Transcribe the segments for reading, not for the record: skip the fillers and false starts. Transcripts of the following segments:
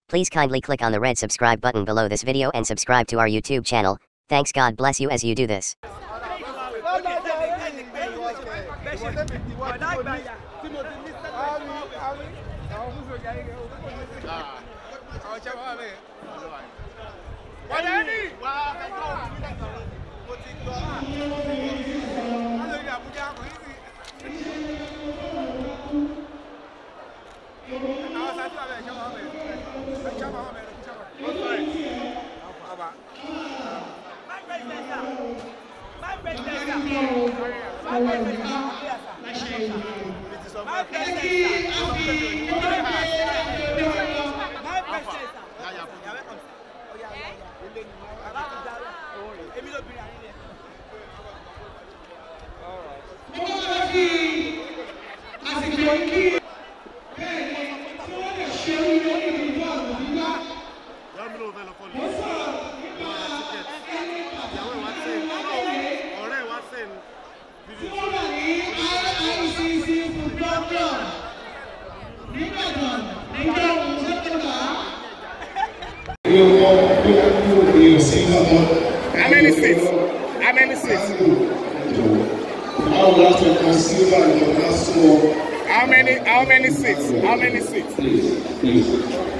Please kindly click on the red subscribe button below this video and subscribe to our YouTube channel. Thanks, God bless you as you do this. How many seats? How many seats? How many seats? How many seats? Please.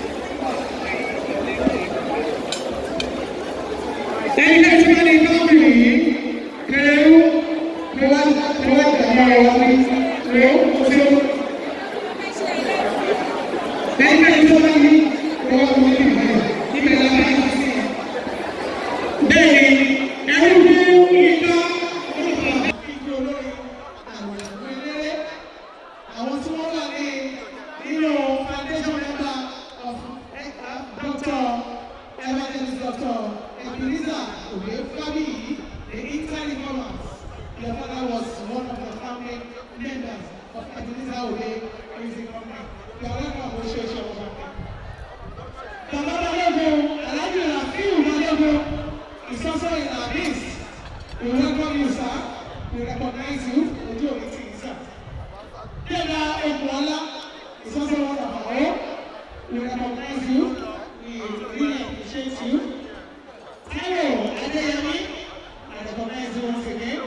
Your father was one of the founding members of Ebenezer Obey Music Company. You are welcome to show your family. Baba Balogun, Alhaji Rafiu Balogun is also in our midst. We welcome you, sir. We recognize you. We do everything, sir. Tega Okuala is also one of our own. We recognize you. We really appreciate you. Hello, Adeyemi. I recognize you once again.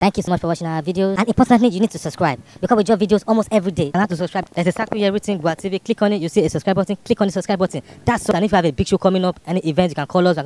Thank you so much for watching our videos, and importantly, you need to subscribe because we drop videos almost every day. And how to subscribe? There's a circle here written Gboah TV. Click on it, you see a subscribe button. Click on the subscribe button. That's all. And if you have a big show coming up, any event, you can call us.